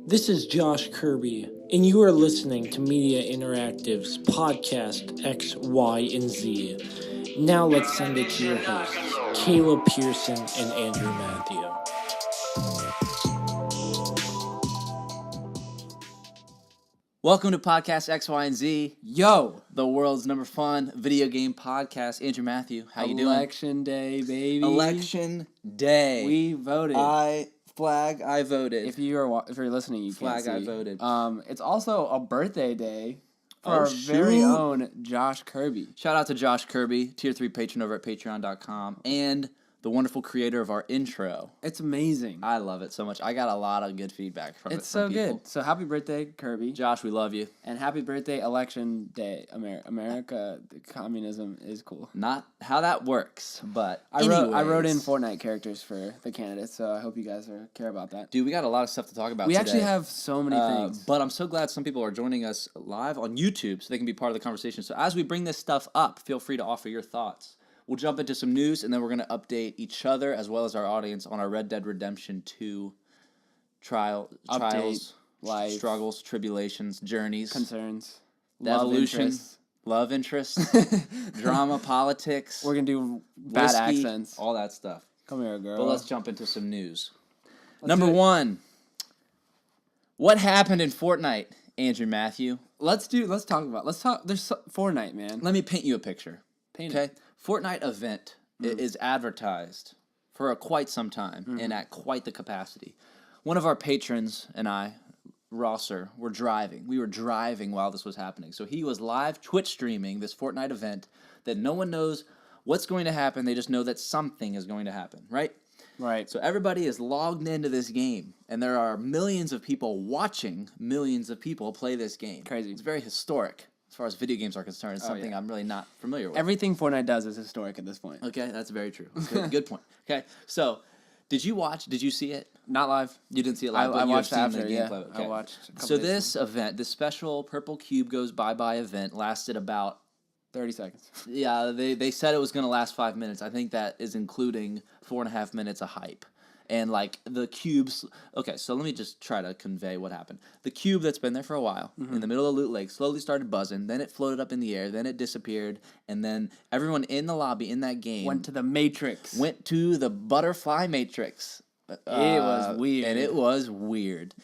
This is Josh Kirby, and you are listening to Media Interactive's podcast X, Y, and Z. Now let's send it to your hosts, Kayla Pearson and Andrew Matthew. Welcome to Podcast X, Y, and Z. Yo, the world's number fun video game podcast. Andrew Matthew, how you doing? Election day, baby. Election day. We voted. I voted. If you're listening, you flag, can't see. I voted. It's also a birthday day for our very own Josh Kirby. Shout out to Josh Kirby, Tier 3 patron over at patreon.com, and the wonderful creator of our intro. It's amazing. I love it so much. I got a lot of good feedback from it. It's so people. good. So happy birthday, Kirby. Josh, we love you. And happy birthday, Election Day. America, communism is cool. Not how that works, but I wrote in Fortnite characters for the candidates, so I hope you guys care about that. Dude, we got a lot of stuff to talk about We today. actually have so many things. But I'm so glad some people are joining us live on YouTube so they can be part of the conversation. So as we bring this stuff up, feel free to offer your thoughts. We'll jump into some news, and then we're going to update each other as well as our audience on our Red Dead Redemption 2 trials, life, struggles, tribulations, journeys, concerns, the evolution, love interest, drama, politics. We're going to do bad whiskey, accents. all that stuff. Come here, girl. But let's jump into some news. Number one, what happened in Fortnite, Andrew Matthew? Let's talk. There's Fortnite, man. Let me paint you a picture. Paint okay? it. Fortnite event is advertised for quite some time and at quite the capacity. One of our patrons and I, Rosser, were driving. We were driving while this was happening. So he was live Twitch streaming this Fortnite event that no one knows what's going to happen. They just know that something is going to happen, right? Right. So everybody is logged into this game, and there are millions of people watching millions of people play this game. Crazy. It's very historic. As far as video games are concerned, it's something I'm really not familiar with. Everything Fortnite does is historic at this point. Okay, that's very true. Good point. Okay, so did you see it? Not live. You didn't see it live, but I you have watched seen after, the yeah. gameplay. Okay. I watched a couple So days this event, this special Purple Cube Goes Bye-Bye event lasted about 30 seconds. Yeah, they said it was going to last 5 minutes. I think that is including 4.5 minutes of hype. And, like, the cubes... Okay, so let me just try to convey what happened. The cube that's been there for a while, in the middle of the loot lake, slowly started buzzing. Then it floated up in the air. Then it disappeared. And then everyone in the lobby in that game... Went to the Matrix. Went to the butterfly matrix. It was weird. And it was weird.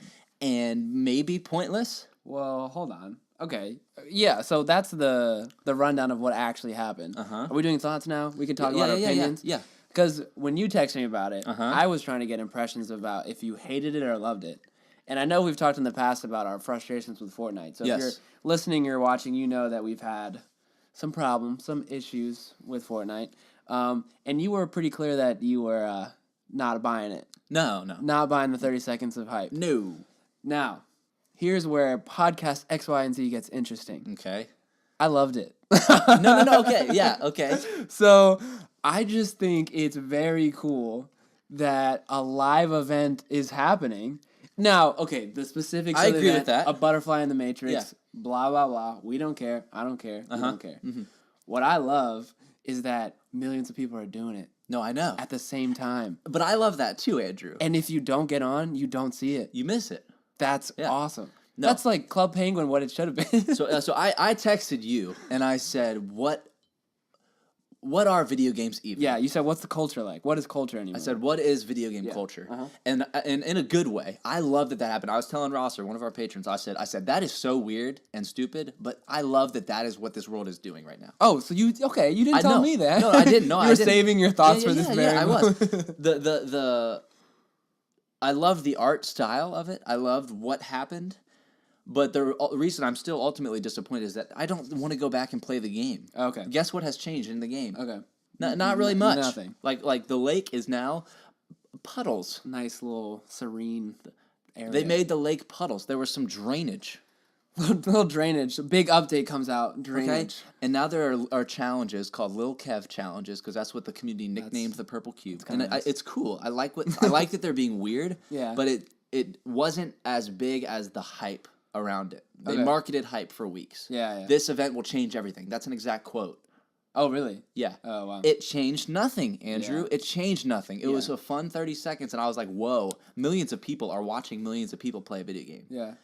And maybe pointless. Well, hold on. Okay. Yeah, so that's the rundown of what actually happened. Uh-huh. Are we doing thoughts now? We can talk about our opinions? Yeah. Because when you texted me about it, I was trying to get impressions about if you hated it or loved it. And I know we've talked in the past about our frustrations with Fortnite. So if you're listening or watching, you know that we've had some problems, some issues with Fortnite. And you were pretty clear that you were not buying it. No. Not buying the 30 seconds of hype. No. Now, here's where podcast X, Y, and Z gets interesting. Okay. I loved it. No, okay. Yeah, okay. So I just think it's very cool that a live event is happening. Now, okay, the specifics I of the agree event, with that. a butterfly in the Matrix, Yeah. blah, blah, blah. We don't care. I don't care. You don't care. Mm-hmm. What I love is that millions of people are doing it. No, I know. At the same time. But I love that too, Andrew. And if you don't get on, you don't see it. You miss it. That's awesome. No. That's like Club Penguin, what it should have been. So I texted you and I said, what are video games even? Yeah, you said, what's the culture like? What is culture anymore? I said, what is video game culture? And in a good way. I love that happened. I was telling Rosser, one of our patrons, I said, that is so weird and stupid, but I love that is what this world is doing right now. Oh, so you didn't tell me that. No, I didn't. No, you were saving your thoughts for this very I was. I love the art style of it. I loved what happened. But the reason I'm still ultimately disappointed is that I don't want to go back and play the game. Okay. Guess what has changed in the game? Okay. Not really much. Nothing. Like the lake is now puddles. Nice little serene area. They made the lake puddles. There was some drainage. little drainage. A big update comes out. Drainage. Okay. And now there are challenges called Lil Kev challenges because that's what the community nicknamed the Purple Cube. And nice. It's cool. I like that they're being weird. Yeah. But it wasn't as big as the hype around it. They marketed hype for weeks. Yeah. This event will change everything. That's an exact quote Oh, really? Yeah. Oh, wow. It changed nothing, Andrew. Yeah. It changed nothing. It was a fun 30 seconds, and I was like, whoa, millions of people are watching millions of people play a video game. Yeah.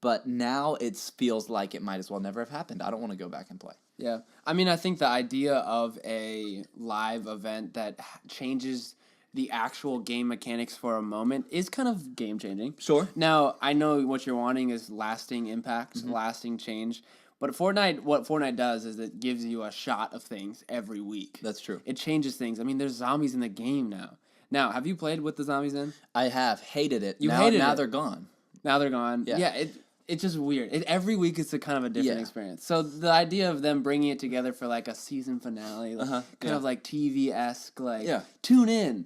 But now it feels like it might as well never have happened. I don't want to go back and play. Yeah. I mean, I think the idea of a live event that changes the actual game mechanics for a moment is kind of game-changing. Sure. Now, I know what you're wanting is lasting impact, lasting change. But what Fortnite does is it gives you a shot of things every week. That's true. It changes things. I mean, there's zombies in the game now. Now, have you played with the zombies in? I have hated it. You now, hated now it. they're gone. Now they're gone. Yeah. It's just weird. Every week it's a kind of a different experience. So the idea of them bringing it together for like a season finale, kind of like TV-esque, tune in,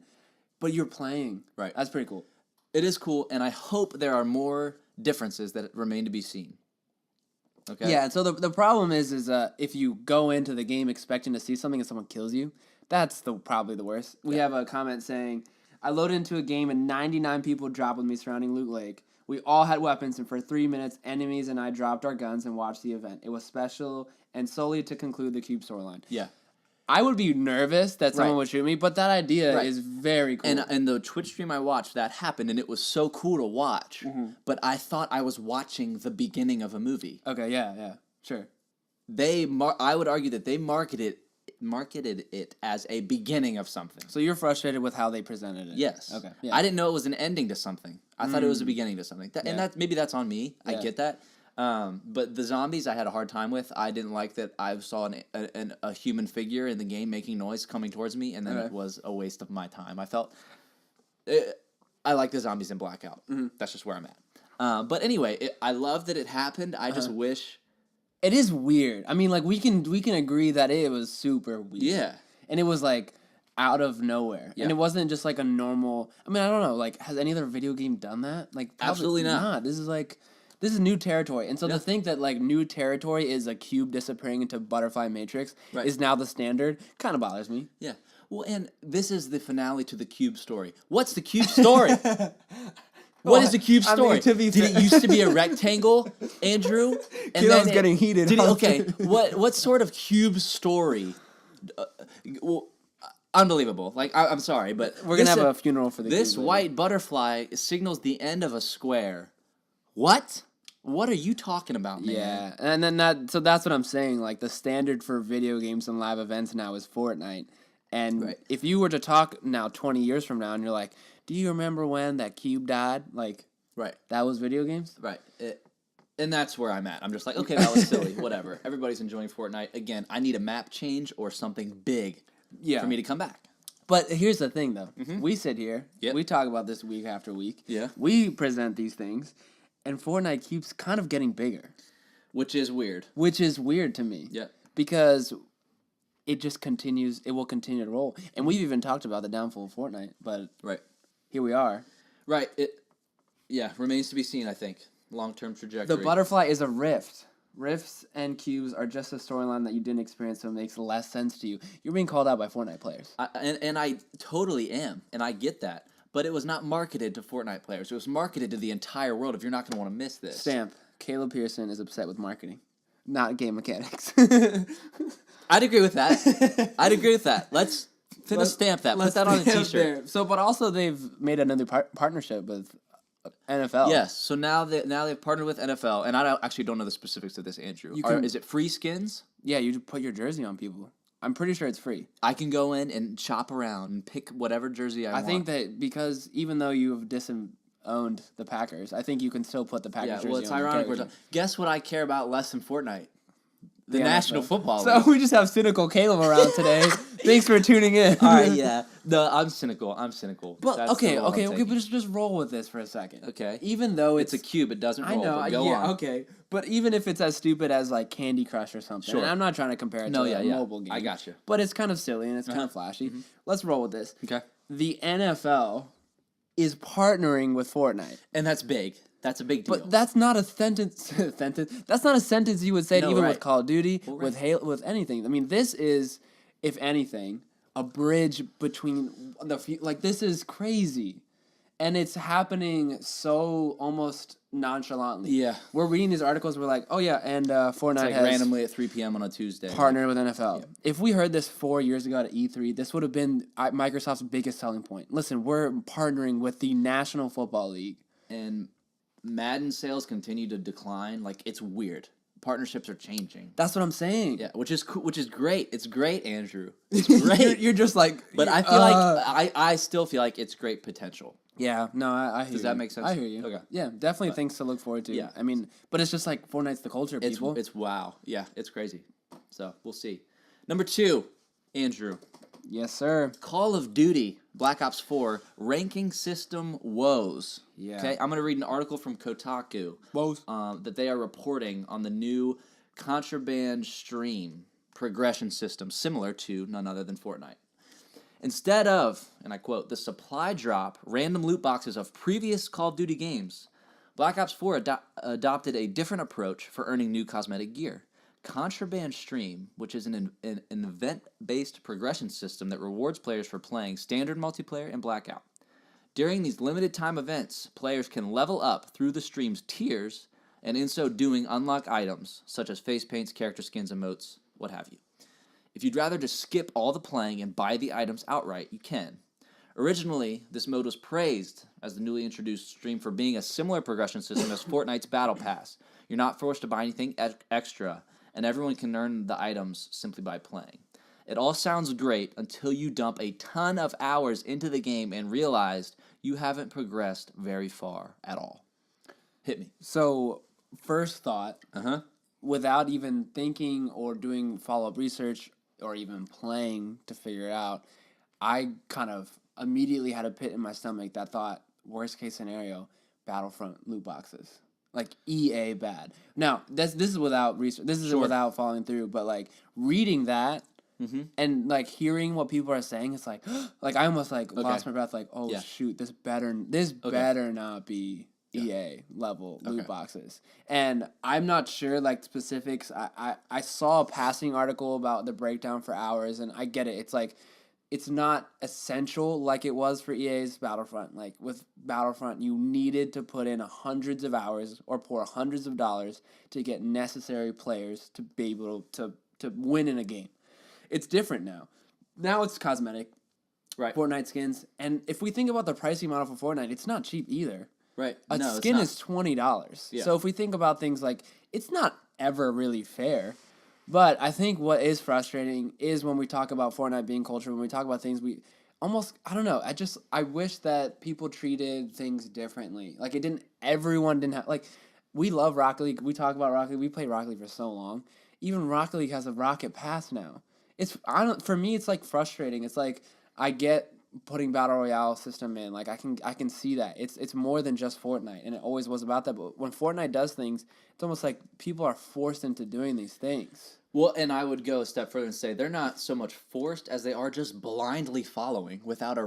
but you're playing. Right. That's pretty cool. It is cool, and I hope there are more differences that remain to be seen. Okay. Yeah, and so the problem is if you go into the game expecting to see something and someone kills you, that's probably the worst. We have a comment saying, I loaded into a game and 99 people dropped with me surrounding Loot Lake. We all had weapons, and for 3 minutes, enemies and I dropped our guns and watched the event. It was special and solely to conclude the Cube storyline. Yeah. I would be nervous that someone would shoot me, but that idea is very cool. And the Twitch stream I watched, that happened, and it was so cool to watch. But I thought I was watching the beginning of a movie. Okay, yeah, sure. I would argue that they marketed it as a beginning of something. So you're frustrated with how they presented it? Yes. Okay. Yeah. I didn't know it was an ending to something. I thought it was a beginning to something. And maybe that's on me. I get that. But the zombies I had a hard time with. I didn't like that I saw a human figure in the game making noise coming towards me, and then it was a waste of my time. I felt... I like the zombies in Blackout. That's just where I'm at. But anyway, I love that it happened. I just wish... It is weird. I mean, like, we can agree that it was super weird. Yeah. And it was, like, out of nowhere. Yeah. And it wasn't just, like, a normal... I mean, I don't know. Like, has any other video game done that? Like, absolutely not. This is new territory. And so to think that, like, new territory is a cube disappearing into butterfly matrix is now the standard kind of bothers me. Yeah. Well, and this is the finale to the cube story. What's the cube story? What is the cube story? I mean, did it used to be a rectangle, Andrew? And then getting heated. What sort of cube story? Unbelievable. Like, I'm sorry, but... We're going to have a funeral for the This cube white butterfly signals the end of a square. What? What are you talking about, man? Yeah, and then that's what I'm saying. Like, the standard for video games and live events now is Fortnite. And if you were to talk now 20 years from now and you're like, do you remember when that cube died? Like, that was video games? Right. And that's where I'm at. I'm just like, okay, that was silly. Whatever. Everybody's enjoying Fortnite. Again, I need a map change or something big for me to come back. But here's the thing, though. We sit here. We talk about this week after week. Yeah. We present these things. And Fortnite keeps kind of getting bigger. Which is weird. Which is weird to me. Yeah. Because... it just continues. It will continue to roll, and we've even talked about the downfall of Fortnite. But here we are. Right. Remains to be seen. I think long-term trajectory. The butterfly is a rift. Rifts and cubes are just a storyline that you didn't experience, so it makes less sense to you. You're being called out by Fortnite players, and I totally am, and I get that. But it was not marketed to Fortnite players. It was marketed to the entire world. If you're not going to want to miss this, Stamp. Caleb Pearson is upset with marketing, not game mechanics. I'd agree with that. Let's stamp that. Put that on a t-shirt. There. So, but also they've made another partnership with NFL. Yes. So now they've partnered with NFL, and I actually don't know the specifics of this, Andrew. Is it free skins? Yeah, you put your jersey on people. I'm pretty sure it's free. I can go in and shop around and pick whatever jersey I want. I think that because even though you've disowned the Packers, I think you can still put the Packers jersey on. Well, it's ironic. Guess what I care about less than Fortnite? The National Football League. So we just have cynical Caleb around today. Thanks for tuning in. All right, yeah. No, I'm cynical. But that's okay, but just roll with this for a second. Okay. Even though it's a cube, it doesn't roll. I know. Go on. Okay. But even if it's as stupid as like Candy Crush or something, and I'm not trying to compare it to a mobile game. I got you. But it's kind of silly and it's kind of flashy. Let's roll with this. Okay. The NFL is partnering with Fortnite, and that's big. That's a big deal. But that's not a sentence. That's not a sentence you would say with Call of Duty, with Halo, with anything. I mean, this is, if anything, a bridge between the. Like, this is crazy, And it's happening so almost nonchalantly. Yeah. We're reading these articles, we're like, oh yeah, and Fortnite has randomly at 3 p.m. on a Tuesday. Partnered with NFL. Yeah. If we heard this 4 years ago at E3, this would have been Microsoft's biggest selling point. Listen, we're partnering with the National Football League. And Madden sales continue to decline. Like, it's weird. Partnerships are changing. That's what I'm saying. Yeah, which is great. It's great, Andrew. It's great. you're just like, but I feel like I still feel like it's great potential. Yeah, no, I hear you. Does that make sense? I hear you. Okay. Yeah, definitely things to look forward to. Yeah. I mean, but it's just like Fortnite's the culture, people. It's wow. Yeah, it's crazy. So, we'll see. Number 2, Andrew. Yes, sir. Call of Duty Black Ops 4 ranking system woes. Yeah. Okay, I'm going to read an article from Kotaku. Woes. That they are reporting on the new contraband stream progression system similar to none other than Fortnite. Instead of, and I quote, the supply drop random loot boxes of previous Call of Duty games, Black Ops 4 adopted a different approach for earning new cosmetic gear. Contraband Stream, which is an event-based progression system that rewards players for playing standard multiplayer and Blackout. During these limited-time events, players can level up through the stream's tiers, and in so doing unlock items, such as face paints, character skins, emotes, what have you. If you'd rather just skip all the playing and buy the items outright, you can. Originally, this mode was praised as the newly introduced stream for being a similar progression system as Fortnite's Battle Pass. You're not forced to buy anything extra, and everyone can earn the items simply by playing. It all sounds great until you dump a ton of hours into the game and realized you haven't progressed very far at all. Hit me. So, first thought, without even thinking or doing follow-up research or even playing to figure it out, I kind of immediately had a pit in my stomach that thought, worst case scenario, Battlefront loot boxes. Like EA bad. Now, this is without research. This is without following through. But like reading that and like hearing what people are saying, it's like, like I almost like lost my breath. Like, oh shoot, this better not be EA level loot boxes. And I'm not sure like specifics. I saw a passing article about the breakdown for hours, and I get it. It's like, it's not essential like it was for EA's Battlefront. Like, with Battlefront, you needed to put in hundreds of hours or pour hundreds of dollars to get necessary players to be able to win in a game. It's different now. Now it's cosmetic. Right. Fortnite skins. And if we think about the pricing model for Fortnite, it's not cheap either. Right. A skin is $20. Yeah. So if we think about things like, it's not ever really fair. But I think what is frustrating is when we talk about Fortnite being culture, when we talk about things we almost, I don't know, I wish that people treated things differently. Like, everyone didn't have, like, we love Rocket League, we talk about Rocket League, we played Rocket League for so long. Even Rocket League has a Rocket Pass now. For me, it's like frustrating. It's like, I get putting Battle Royale system in, like, I can see that. It's more than just Fortnite, and it always was about that, but when Fortnite does things, it's almost like people are forced into doing these things. Well, and I would go a step further and say they're not so much forced as they are just blindly following without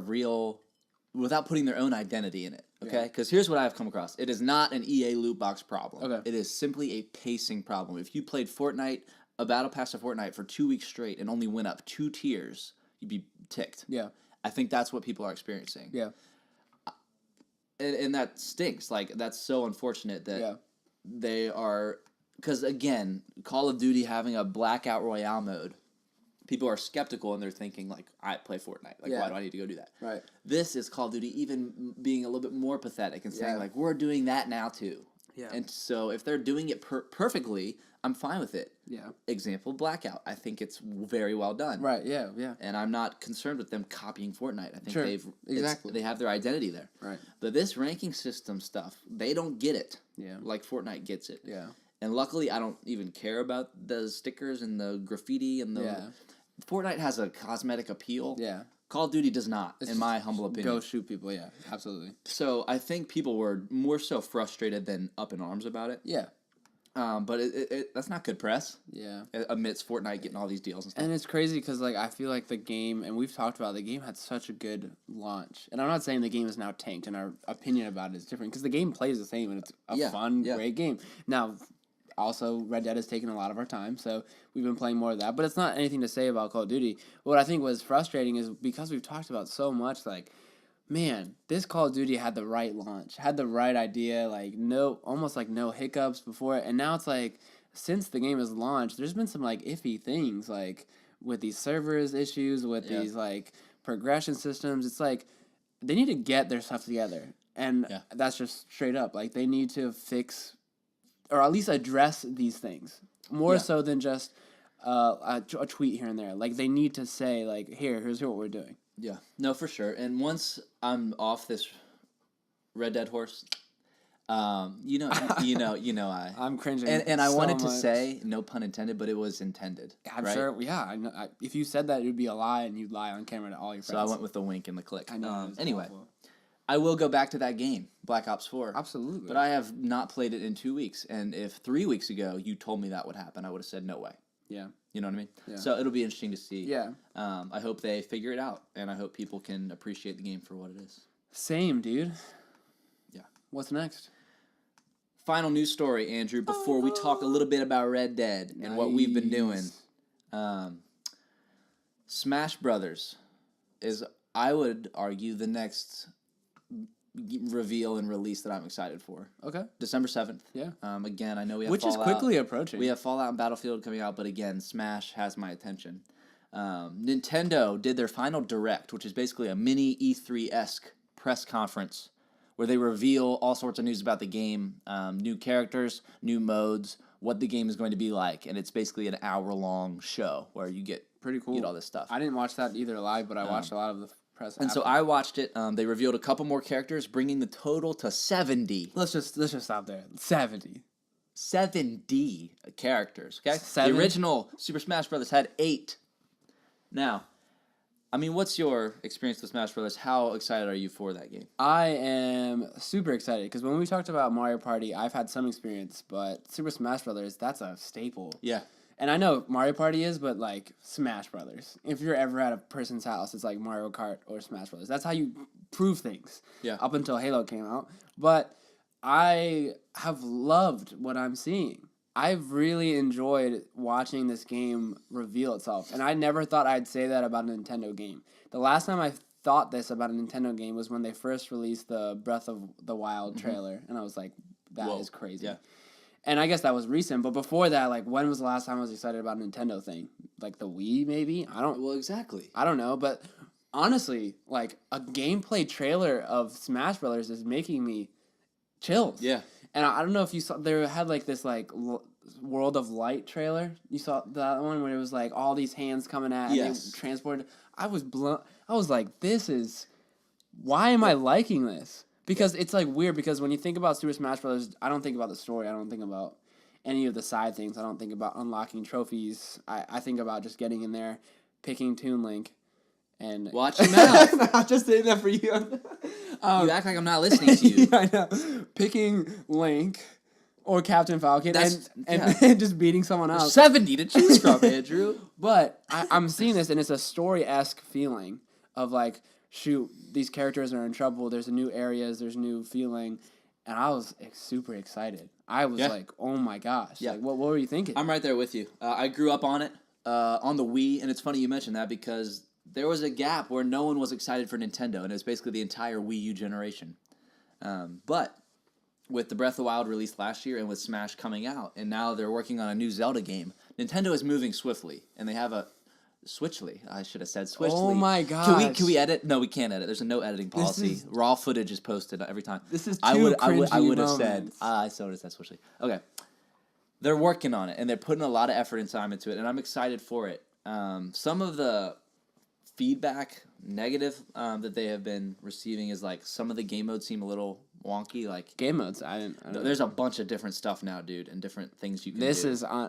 putting their own identity in it, okay? Because here's what I've come across. It is not an EA loot box problem. Okay. It is simply a pacing problem. If you played Fortnite, a Battle Pass of Fortnite for 2 weeks straight and only went up 2 tiers, you'd be ticked. Yeah. I think that's what people are experiencing. Yeah. And that stinks. Like, that's so unfortunate that they are... Because, again, Call of Duty having a Blackout Royale mode, people are skeptical and they're thinking, like, I play Fortnite. Like, why do I need to go do that? Right. This is Call of Duty even being a little bit more pathetic and saying, like, we're doing that now, too. Yeah. And so if they're doing it perfectly, I'm fine with it. Yeah. Example, Blackout. I think it's very well done. Right, yeah. And I'm not concerned with them copying Fortnite. I think they have their identity there. Right. But this ranking system stuff, they don't get it. Yeah. Like Fortnite gets it. Yeah. And luckily, I don't even care about the stickers and the graffiti and the... Yeah. Fortnite has a cosmetic appeal. Yeah. Call of Duty does not, in my humble opinion. Go shoot people, yeah, absolutely. So I think people were more so frustrated than up in arms about it. Yeah. But that's not good press. Yeah. Amidst Fortnite getting all these deals and stuff. And it's crazy because, like, I feel like the game, and we've talked about it, the game had such a good launch. And I'm not saying the game is now tanked, and our opinion about it is different, because the game plays the same, and it's a fun, great game. Now, also, Red Dead has taken a lot of our time, so we've been playing more of that. But it's not anything to say about Call of Duty. What I think was frustrating is because we've talked about so much, like, man, this Call of Duty had the right launch, had the right idea, like almost like no hiccups before it, and now it's like since the game has launched, there's been some like iffy things like with these servers issues, with these like progression systems. It's like they need to get their stuff together, and that's just straight up. Like they need to fix or at least address these things more so than just a tweet here and there. Like they need to say like, here's what we're doing. Yeah, no, for sure. And once I'm off this Red Dead horse, I'm cringing. And I wanted to say, no pun intended, but it was intended. I'm sure. Yeah, I know. If you said that, it would be a lie, and you'd lie on camera to all your friends. So I went with the wink and the click. I know. Anyway, awful. I will go back to that game, Black Ops 4. Absolutely. But I have not played it in 2 weeks, and if 3 weeks ago you told me that would happen, I would have said no way. Yeah. You know what I mean? Yeah. So it'll be interesting to see. Yeah. I hope they figure it out, and I hope people can appreciate the game for what it is. Same, dude. Yeah. What's next? Final news story, Andrew, before we talk a little bit about Red Dead and what we've been doing. Smash Brothers is, I would argue, the next reveal and release that I'm excited for. Okay. December 7th. Yeah. Again, I know we have Which Fallout. is quickly approaching. We have Fallout and Battlefield coming out, but again, Smash has my attention. Nintendo did their final Direct, which is basically a mini E3-esque press conference where they reveal all sorts of news about the game, new characters, new modes, what the game is going to be like, and it's basically an hour-long show where you get pretty cool. Get all this stuff. I didn't watch that either live, but I watched a lot of the press. And so I watched it. They revealed a couple more characters, bringing the total to 70. Let's just stop there. 70 characters. Okay, 7? The original Super Smash Brothers had 8. Now, I mean, what's your experience with Smash Brothers? How excited are you for that game? I am super excited because when we talked about Mario Party, I've had some experience, but Super Smash Brothers, that's a staple. Yeah. And I know Mario Party is, but like Smash Brothers. If you're ever at a person's house, it's like Mario Kart or Smash Brothers. That's how you prove things. Yeah. Up until Halo came out. But I have loved what I'm seeing. I've really enjoyed watching this game reveal itself. And I never thought I'd say that about a Nintendo game. The last time I thought this about a Nintendo game was when they first released the Breath of the Wild trailer. And I was like, that is crazy. Yeah. And I guess that was recent, but before that, like, when was the last time I was excited about a Nintendo thing? Like the Wii, maybe? Well, exactly. I don't know, but honestly, like, a gameplay trailer of Smash Brothers is making me chills. Yeah. And I don't know if you saw, they had, like, this, like, World of Light trailer. You saw that one where it was, like, all these hands coming at and they transported. I was blown. I was like, why am I liking this? Because it's, like, weird, because when you think about Super Smash Bros., I don't think about the story. I don't think about any of the side things. I don't think about unlocking trophies. I think about just getting in there, picking Toon Link, and... Watch your mouth! I'm just saying that for you. You act like I'm not listening to you. I know. Picking Link or Captain Falcon and just beating someone else. 70 to choose from, Andrew. But I'm seeing this, and it's a story-esque feeling of, like, shoot, these characters are in trouble, there's new areas, there's new feeling, and I was super excited. I was like, oh my gosh. Yeah. Like, what were you thinking? I'm right there with you. I grew up on it, on the Wii, and it's funny you mentioned that because there was a gap where no one was excited for Nintendo, and it was basically the entire Wii U generation. But with the Breath of the Wild released last year and with Smash coming out, and now they're working on a new Zelda game, Nintendo is moving swiftly, and they have a... Switchly. I should have said Switchly. Oh my gosh. Can we edit? No, we can't edit. There's a no editing policy. Raw footage is posted every time. This is I would have said. moments. I would have said Switchly. Okay. They're working on it, and they're putting a lot of effort and time into it, and I'm excited for it. Some of the feedback, negative, that they have been receiving is like some of the game modes seem a little wonky. Like game modes, I don't there's a bunch of different stuff now, dude, and different things you can do.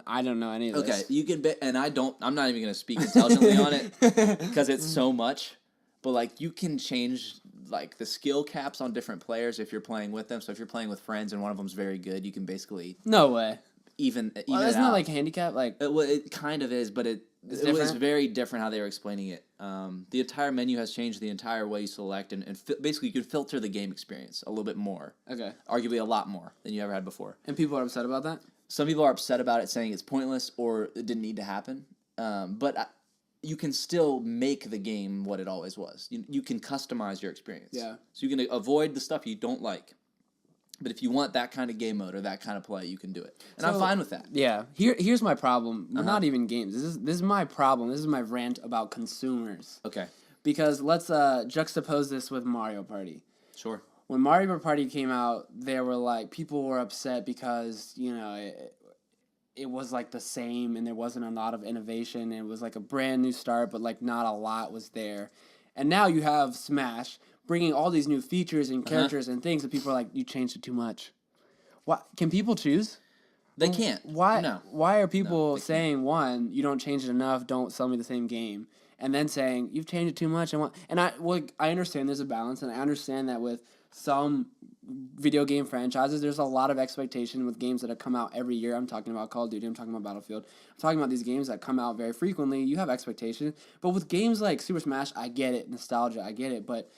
I don't know any of this. Okay, you can and I'm not even going to speak intelligently on it because it's so much, but like you can change like the skill caps on different players if you're playing with them. So if you're playing with friends and one of them's very good, you can basically no way even isn't that like handicap? Like it kind of is, but it was very different how they were explaining it. The entire menu has changed, the entire way you select, and basically you can filter the game experience a little bit more. Okay. Arguably a lot more than you ever had before. And people are upset about that? Some people are upset about it, saying it's pointless or it didn't need to happen. But you can still make the game what it always was. You can customize your experience. Yeah. So you can avoid the stuff you don't like. But if you want that kind of game mode or that kind of play, you can do it. And I'm fine with that. Yeah. Here's my problem. We're not even games. This is my problem. This is my rant about consumers. Okay. Because let's juxtapose this with Mario Party. Sure. When Mario Party came out, there were like people were upset because, you know, it was like the same and there wasn't a lot of innovation. It was like a brand new start, but like not a lot was there. And now you have Smash bringing all these new features and characters and things that people are like, you changed it too much. What can people choose? They can't. Why? No. Why are people saying one, you don't change it enough, don't sell me the same game, and then saying you've changed it too much? I understand there's a balance, and I understand that with some video game franchises, there's a lot of expectation with games that have come out every year. I'm talking about Call of Duty. I'm talking about Battlefield. I'm talking about these games that come out very frequently. You have expectation, but with games like Super Smash, I get it, nostalgia, I get it, but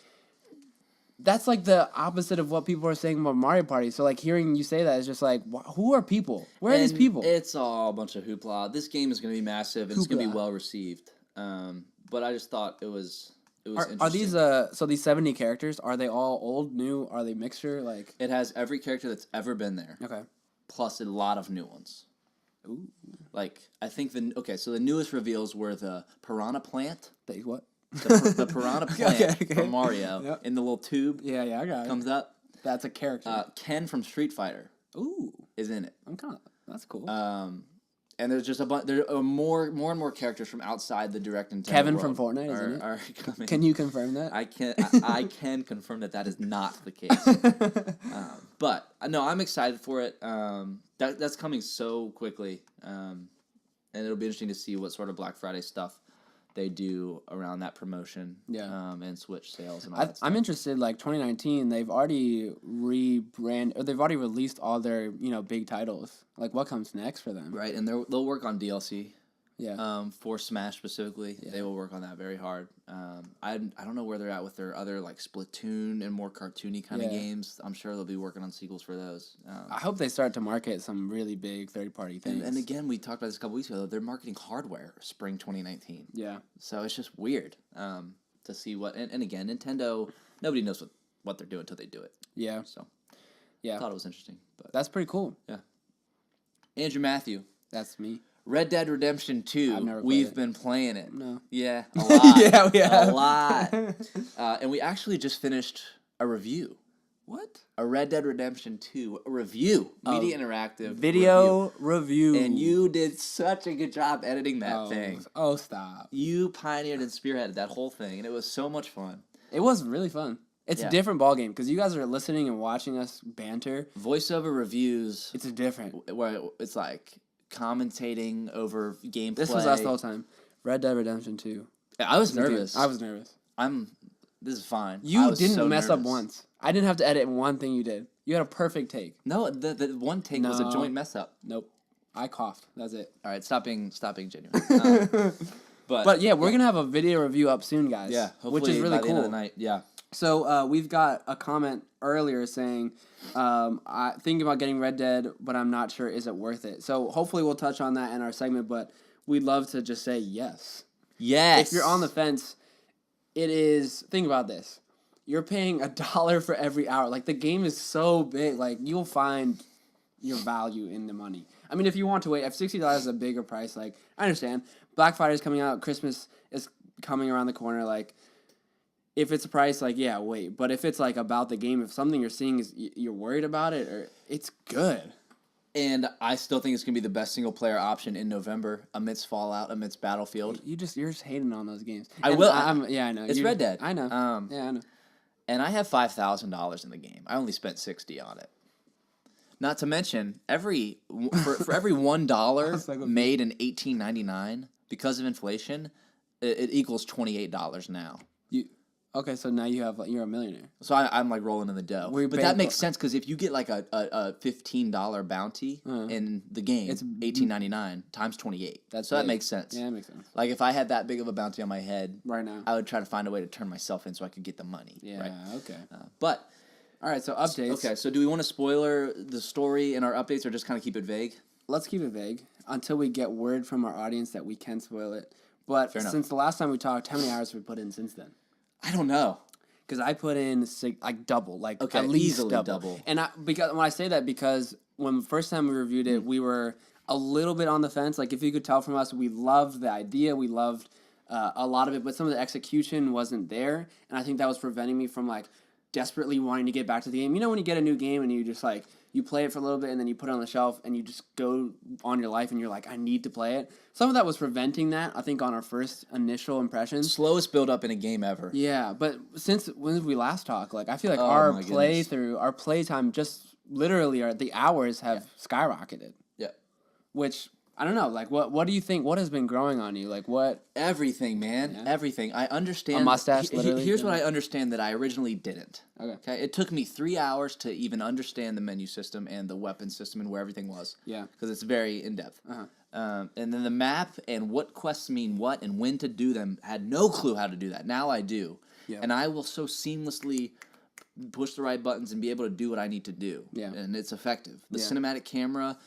that's like the opposite of what people are saying about Mario Party. So like hearing you say that is just like, who are people? Where are these people? It's all a bunch of hoopla. This game is going to be massive and it's going to be well received. But I just thought it was interesting. Are these so these 70 characters? Are they all old, new? Are they mixture? Like it has every character that's ever been there. Okay. Plus a lot of new ones. Ooh. Like I think so the newest reveals were the piranha plant. The what? The piranha plant from Mario in the little tube. Yeah, I got it. Comes up. That's a character. Ken from Street Fighter. Ooh, is in it. That's cool. And there's just a bunch. There are more and more characters from outside the direct Nintendo Kevin world from Fortnite, isn't it? Are coming. Can you confirm that? I can confirm that is not the case. But no, I'm excited for it. That's coming so quickly, and it'll be interesting to see what sort of Black Friday stuff they do around that promotion. Yeah. And Switch sales and all that stuff. I'm interested. Like 2019, they've already they've already released all their big titles. Like what comes next for them? Right, and they'll work on DLC. Yeah. For Smash specifically, they will work on that very hard. I don't know where they're at with their other like Splatoon and more cartoony kind of games. I'm sure they'll be working on sequels for those. I hope they start to market some really big third-party things. And again, we talked about this a couple weeks ago. They're marketing hardware spring 2019. Yeah. So it's just weird to see what. And again, Nintendo. Nobody knows what they're doing until they do it. Yeah. So. Yeah. I thought it was interesting. But that's pretty cool. Yeah. Andrew Matthew. That's me. Red Dead Redemption 2, we've been playing it. No. Yeah, a lot. Yeah, we have. A lot. And we actually just finished a review. What? A Red Dead Redemption 2 review. Media Interactive video review. And you did such a good job editing that thing. Oh, stop. You pioneered and spearheaded that whole thing, and it was so much fun. It was really fun. It's a different ballgame because you guys are listening and watching us banter. Voiceover reviews. It's a different. Where it's like commentating over gameplay. This was us the whole time. Red Dead Redemption 2. Yeah, I was nervous. I was nervous. This is fine. You didn't mess up once. I didn't have to edit one thing you did. You had a perfect take. No, the one take was a joint mess up. Nope. I coughed. That's it. All right, stop being genuine. But yeah, we're gonna have a video review up soon, guys. Yeah, hopefully which is really by the cool. end of the night. Yeah. So we've got a comment earlier saying, I think about getting Red Dead, but I'm not sure, is it worth it? So hopefully we'll touch on that in our segment, but we'd love to just say yes. Yes. If you're on the fence, it is, think about this. You're paying $1 for every hour. Like, the game is so big, like, you'll find your value in the money. I mean, if you want to wait, if $60 is a bigger price, like, I understand. Black Friday's coming out, Christmas is coming around the corner, like, if it's a price, like, yeah, wait. But if it's, like, about the game, if something you're seeing is you're worried about it, or it's good. And I still think it's going to be the best single-player option in November amidst Fallout, amidst Battlefield. You're just hating on those games. I will. Yeah, I know. It's Red Dead. I know. Yeah, I know. And I have $5,000 in the game. I only spent $60 on it. Not to mention, for every $1 made in $18.99, because of inflation, it equals $28 now. Okay, so now you're a millionaire. So I'm like rolling in the dough. But that makes sense because if you get like a $15 bounty in the game, it's $18.99 times 28. That makes sense. Yeah, that makes sense. Like if I had that big of a bounty on my head right now, I would try to find a way to turn myself in so I could get the money. Yeah, right? Okay. But all right, so updates. Okay, so do we want to spoiler the story in our updates or just kind of keep it vague? Let's keep it vague until we get word from our audience that we can spoil it. But since the last time we talked, how many hours have we put in since then? I don't know. Because I put in like double, like okay, at least easily double. And because when I say that, because when the first time we reviewed it, we were a little bit on the fence. Like if you could tell from us, we loved the idea, we loved a lot of it, but some of the execution wasn't there, and I think that was preventing me from like desperately wanting to get back to the game. You know when you get a new game and you just like you play it for a little bit and then you put it on the shelf and you just go on your life and you're like, I need to play it. Some of that was preventing that, I think, on our first initial impressions. Slowest build up in a game ever. Yeah, but since when we last talked, like I feel like our playthrough, our playtime, just literally the hours have skyrocketed. Yeah. Which I don't know. Like, what do you think? What has been growing on you? Like, what? Everything, man. Yeah. Everything. I understand. A mustache, literally. Here's what I understand that I originally didn't. Okay. It took me 3 hours to even understand the menu system and the weapon system and where everything was. Yeah. Because it's very in-depth. And then the map and what quests mean what and when to do them, had no clue how to do that. Now I do. Yeah. And I will so seamlessly push the right buttons and be able to do what I need to do. Yeah. And it's effective. The cinematic camera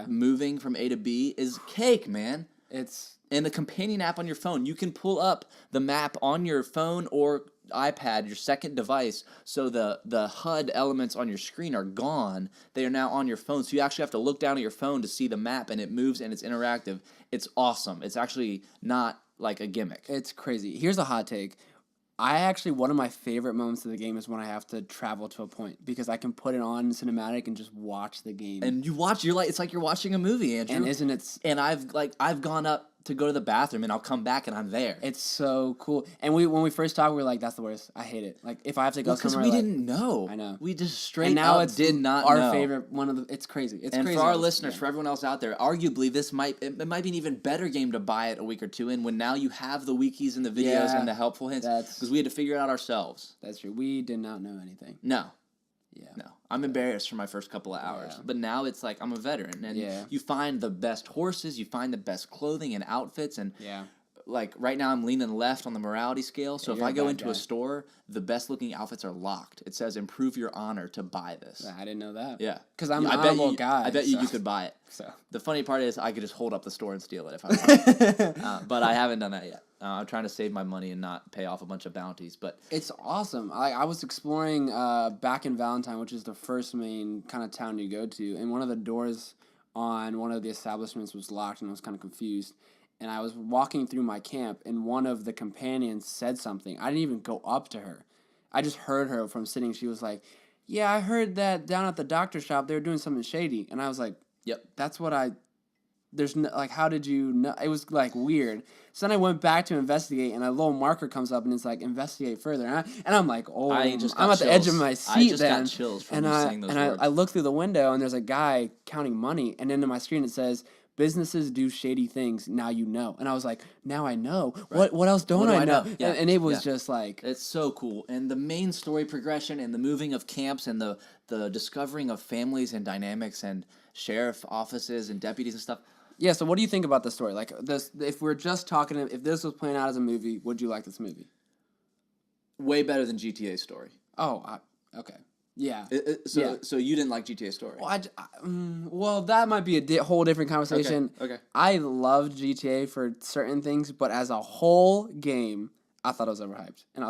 moving from A to B is cake, man. And the companion app on your phone. You can pull up the map on your phone or iPad, your second device, so the HUD elements on your screen are gone. They are now on your phone. So you actually have to look down at your phone to see the map, and it moves and it's interactive. It's awesome. It's actually not like a gimmick. It's crazy. Here's a hot take. One of my favorite moments of the game is when I have to travel to a point because I can put it on cinematic and just watch the game. And it's like you're watching a movie, Andrew. And isn't it? And I've gone up to go to the bathroom and I'll come back and I'm there. It's so cool. And when we first talked, we were like, that's the worst. I hate it. Like if I have to go somewhere, because we didn't know. I know. We just straight up did not know. Our favorite it's crazy. It's crazy. And for our listeners, for everyone else out there, arguably it might be an even better game to buy it a week or two in when now you have the wikis and the videos and the helpful hints because we had to figure it out ourselves. That's true. We did not know anything. No. Yeah. No. I'm embarrassed for my first couple of hours. But now it's like I'm a veteran. And you find the best horses, you find the best clothing and outfits. And like right now I'm leaning left on the morality scale. So if I go into a store, the best looking outfits are locked. It says improve your honor to buy this. I didn't know that. Yeah. Because I'm an honorable guy. I bet you could buy it. So the funny part is I could just hold up the store and steal it if I wanted. But I haven't done that yet. I'm trying to save my money and not pay off a bunch of bounties, but it's awesome. I was exploring back in Valentine, which is the first main kind of town you go to, and one of the doors on one of the establishments was locked, and I was kind of confused. And I was walking through my camp, and one of the companions said something. I didn't even go up to her. I just heard her from sitting. She was like, "Yeah, I heard that down at the doctor shop they were doing something shady," and I was like, "Yep, that's what I." There's no, like, how did you know? It was like weird. So then I went back to investigate, and a little marker comes up, and it's like investigate further. And I'm like, oh, I'm at the edge of my seat. I just got chills from saying those words. I look through the window, and there's a guy counting money, and then on my screen it says, "Businesses do shady things. Now you know." And I was like, now I know. Right. What else don't I know? Yeah. And it was just like, it's so cool. And the main story progression and the moving of camps and the discovering of families and dynamics and sheriff offices and deputies and stuff. Yeah, so what do you think about the story? Like, this, if we're just talking, if this was playing out as a movie, would you like this movie? Way better than GTA's story. Oh, okay. Yeah. So you didn't like GTA's story? Well, that might be a whole different conversation. Okay. I loved GTA for certain things, but as a whole game, I thought it was overhyped. And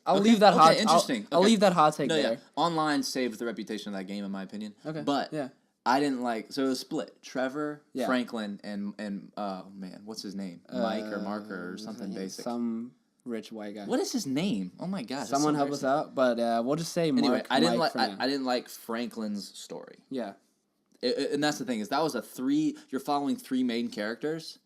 I'll leave that hot. Interesting. I'll leave that hot take there. Yeah. Online saved the reputation of that game, in my opinion. Okay. But I didn't like. So it was split. Trevor, Franklin, and man, what's his name? Mike or Marker or something basic. Some rich white guy. What is his name? Oh my gosh! Someone help us out. But we'll just say Mark. Anyway, I didn't like Franklin's story. Yeah. And that's the thing is that was you're following 3 main characters.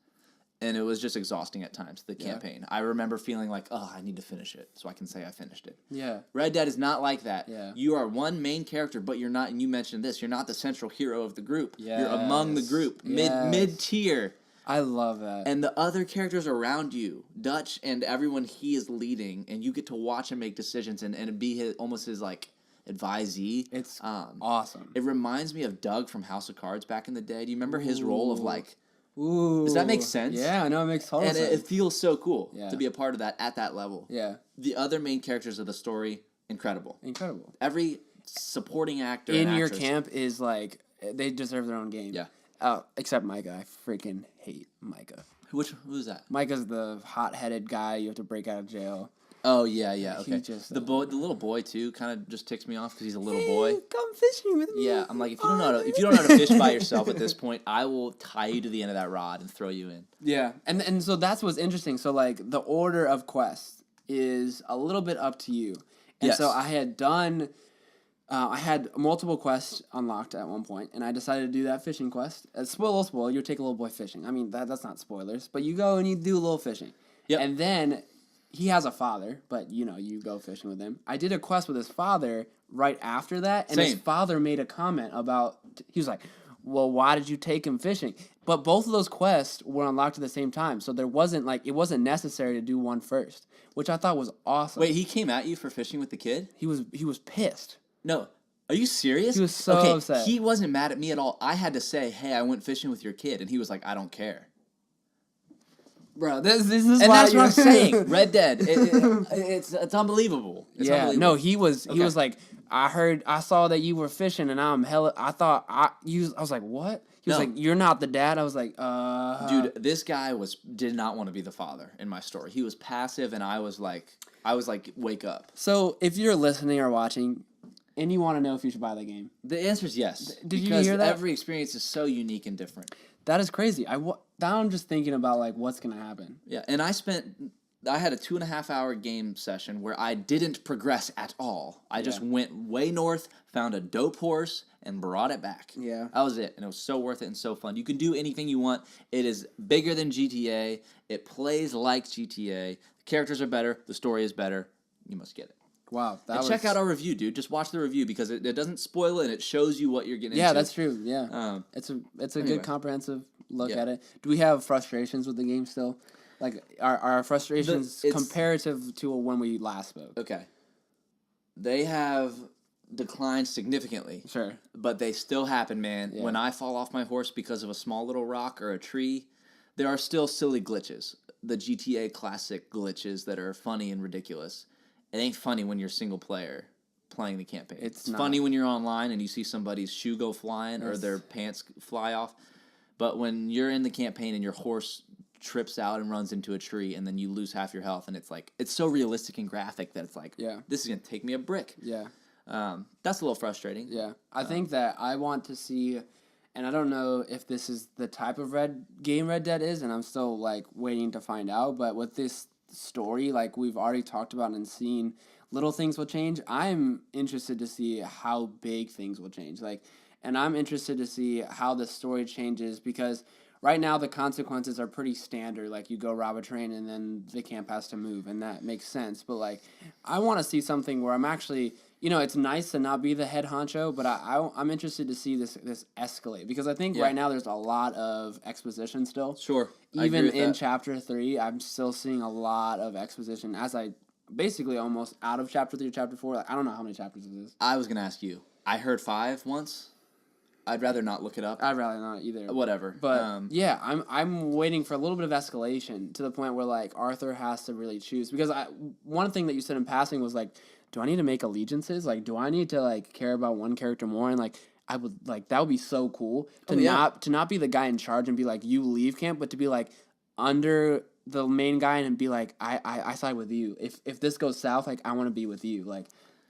And it was just exhausting at times, the campaign. I remember feeling like, I need to finish it so I can say I finished it. Yeah. Red Dead is not like that. Yeah. You are one main character, but you're not, and you mentioned this, you're not the central hero of the group. Yes. You're among the group, mid-tier. I love that. And the other characters around you, Dutch and everyone he is leading, and you get to watch him make decisions and be almost his, like, advisee. It's awesome. It reminds me of Doug from House of Cards back in the day. Do you remember his role of, like... Ooh. Does that make sense? Yeah, I know it makes total sense. And it feels so cool to be a part of that at that level. Yeah. The other main characters of the story, incredible. Incredible. Every supporting actor in your camp is like, they deserve their own game. Yeah. Except Micah. I freaking hate Micah. Who's that? Micah's the hot-headed guy you have to break out of jail. Oh yeah, okay. Just, the little boy too, kind of just ticks me off because he's a little boy. Come fishing with me. Yeah, I'm like, if you don't know how to fish by yourself at this point, I will tie you to the end of that rod and throw you in. Yeah, and so that's what's interesting. So like the order of quests is a little bit up to you. And so I had done. I had multiple quests unlocked at one point, and I decided to do that fishing quest. Spoil, you take a little boy fishing. I mean, that's not spoilers, but you go and you do a little fishing. Yep. And then he has a father, but, you go fishing with him. I did a quest with his father right after that, and his father made a comment about, he was like, well, why did you take him fishing? But both of those quests were unlocked at the same time, so it wasn't necessary to do one first, which I thought was awesome. Wait, he came at you for fishing with the kid? He was pissed. No. Are you serious? He was so upset. He wasn't mad at me at all. I had to say, hey, I went fishing with your kid, and he was like, I don't care. Bro, this is and that's what I'm saying. Red Dead, it's unbelievable. It's unbelievable. No, he was like, I saw that you were fishing, and I was like, what? He was like, you're not the dad. I was like, dude, this guy did not want to be the father in my story. He was passive, and I was like, wake up. So if you're listening or watching, and you want to know if you should buy the game, the answer is yes. Did you hear that? Because every experience is so unique and different. That is crazy. Now I'm just thinking about like what's gonna happen. Yeah, and I had a 2.5-hour game session where I didn't progress at all. I just went way north, found a dope horse, and brought it back. Yeah, that was it, and it was so worth it and so fun. You can do anything you want. It is bigger than GTA. It plays like GTA. The characters are better. The story is better. You must get it. Wow, check out our review, dude. Just watch the review because it doesn't spoil it and it shows you what you're getting into. Yeah, that's true. Yeah, it's a good comprehensive look at it. Do we have frustrations with the game still? Like, are frustrations comparative to when we last spoke? Okay. They have declined significantly. Sure. But they still happen, man. Yeah. When I fall off my horse because of a small little rock or a tree, there are still silly glitches. The GTA classic glitches that are funny and ridiculous. It ain't funny when you're single player playing the campaign. It's funny when you're online and you see somebody's shoe go flying or their pants fly off. But when you're in the campaign and your horse trips out and runs into a tree and then you lose half your health and it's so realistic and graphic that it's like, this is going to take me a brick. Yeah. That's a little frustrating. Yeah. I think that I want to see, and I don't know if this is the type of Red Dead is, and I'm still like waiting to find out, but with this story, like we've already talked about and seen, little things will change. I'm interested to see how big things will change. And I'm interested to see how the story changes because right now the consequences are pretty standard. Like you go rob a train and then the camp has to move, and that makes sense. But like, I want to see something where I'm actually, it's nice to not be the head honcho, but I'm interested to see this escalate because I think right now there's a lot of exposition still. Sure. Even in Chapter 3, I'm still seeing a lot of exposition as I basically almost out of Chapter 3 to Chapter 4. Like, I don't know how many chapters it is. I was going to ask you. I heard 5 once. I'd rather not look it up. I'd rather not either. Whatever. But I'm waiting for a little bit of escalation to the point where like Arthur has to really choose because one thing that you said in passing was like, do I need to make allegiances? Like, do I need to like care about one character more? And like, I would like that would be so cool to not be the guy in charge and be like, you leave camp, but to be like under the main guy and be like, I side with you. If this goes south, like I want to be with you. Like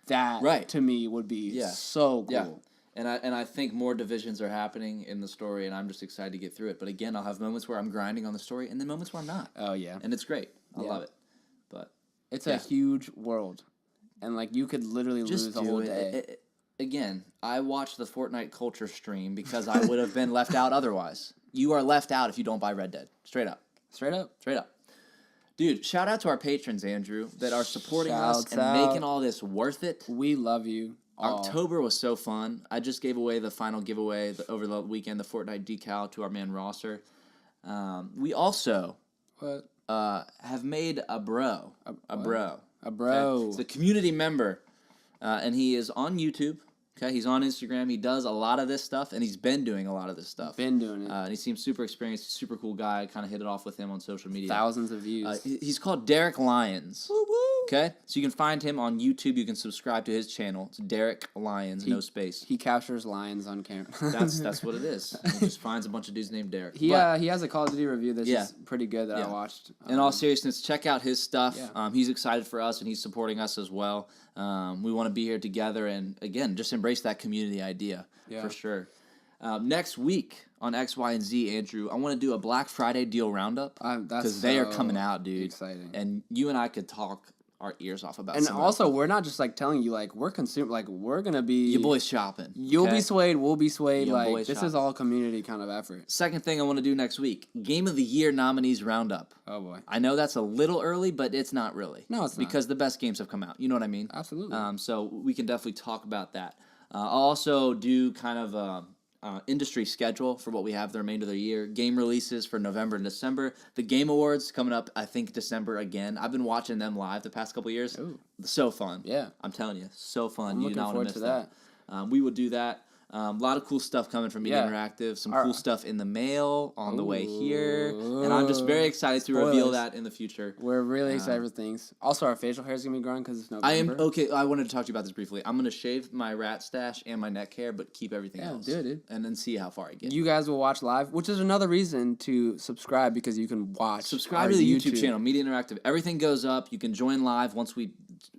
that to me would be so cool. Yeah. And I think more divisions are happening in the story, and I'm just excited to get through it. But again, I'll have moments where I'm grinding on the story, and then moments where I'm not. Oh yeah, and it's great. I love it. But it's a huge world, and like you could literally lose a whole day. Again, I watched the Fortnite culture stream because I would have been left out otherwise. You are left out if you don't buy Red Dead. Straight up. Straight up. Straight up. Dude, shout out to our patrons, Andrew, that are supporting us and making all this worth it. We love you. October was so fun. I just gave away the final giveaway over the weekend, the Fortnite decal to our man Rosser. We also have made a bro. A bro. Okay? It's a community member, and he is on YouTube. Okay, he's on Instagram. He does a lot of this stuff, and he's been doing a lot of this stuff. Been doing it. And he seems super experienced, super cool guy. Kind of hit it off with him on social media. Thousands of views. He's called Derek Lyons. Woo woo. Okay? So you can find him on YouTube. You can subscribe to his channel. It's Derek Lyons, no space. He captures lions on camera. That's what it is. He just finds a bunch of dudes named Derek. He has a Call of Duty review that's just pretty good that I watched. In all seriousness, check out his stuff. Yeah. He's excited for us, and he's supporting us as well. We want to be here together, and again, just embrace that community idea for sure. Next week on X, Y, and Z, Andrew, I want to do a Black Friday deal roundup because they are coming out, dude. Exciting. And you and I could talk our ears off about. And also, we're not just like telling you like we're we're gonna be your boys shopping. You'll be swayed, we'll be swayed. Like this is all community kind of effort. Second thing I want to do next week: Game of the Year nominees roundup. Oh boy, I know that's a little early, but it's not really. No, it's not, because the best games have come out. You know what I mean? Absolutely. So we can definitely talk about that. I'll also do kind of industry schedule for what we have the remainder of the year. Game releases for November and December. The Game Awards coming up, I think, December again. I've been watching them live the past couple of years. Ooh. So fun. Yeah. I'm telling you, so fun. I'm you do not want to miss that. We will do that. A lot of cool stuff coming from Media Interactive. Some cool stuff in the mail on the way here. And I'm just very excited to reveal that in the future. We're really excited for things. Also, our facial hair is going to be growing because it's November. I wanted to talk to you about this briefly. I'm going to shave my rat stash and my neck hair, but keep everything else. Yeah, do it, dude. And then see how far I get. You guys will watch live, which is another reason to subscribe because you can watch. Subscribe to the YouTube channel, Media Interactive. Everything goes up. You can join live once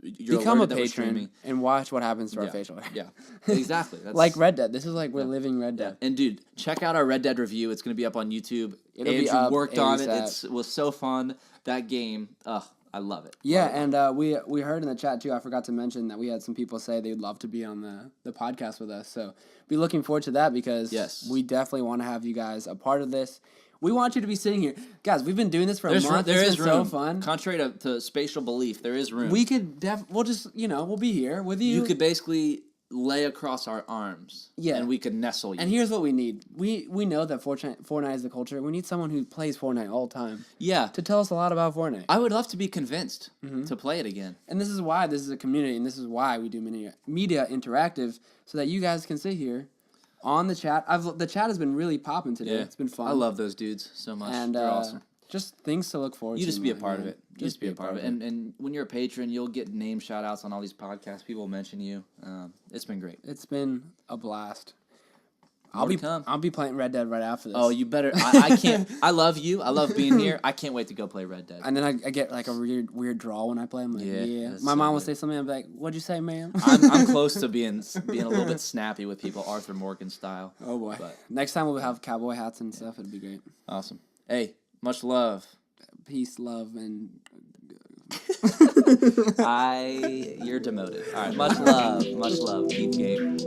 you're become a patron and watch what happens to our facial hair. Yeah, exactly. That's like Red Dead. This is like we're living Red Dead. And dude, check out our Red Dead review. It's going to be up on YouTube. Andrew worked on it. It was so fun. That game, I love it. Yeah, and we heard in the chat too. I forgot to mention that we had some people say they'd love to be on the podcast with us. So be looking forward to that because we definitely want to have you guys a part of this. We want you to be sitting here. Guys, we've been doing this for a month. There is room. So fun. Contrary to spatial belief, there is room. We could we'll just, we'll be here with you. You could basically lay across our arms. Yeah. And we could nestle you. And here's what we need. We know that Fortnite is the culture. We need someone who plays Fortnite all the time. Yeah. To tell us a lot about Fortnite. I would love to be convinced to play it again. And this is why this is a community, and this is why we do media interactive, so that you guys can sit here on the chat. The chat has been really popping today. Yeah. It's been fun. I love those dudes so much. And they're awesome. Just things to look forward to. You just be a part of it. Just be a part of it. And when you're a patron, you'll get name shout outs on all these podcasts. People mention you. It's been great. It's been a blast. I'll be playing Red Dead right after this. Oh, you better. I can't. I love you. I love being here. I can't wait to go play Red Dead. And then I get like a weird drawl when I play. I'm like, yeah. My mom will say something. I'm like, what'd you say, ma'am? I'm close to being a little bit snappy with people, Arthur Morgan style. Oh boy. But next time we'll have cowboy hats and stuff. It'll be great. Awesome. Hey, much love. Peace, love, and you're demoted. All right, much love. Keep game.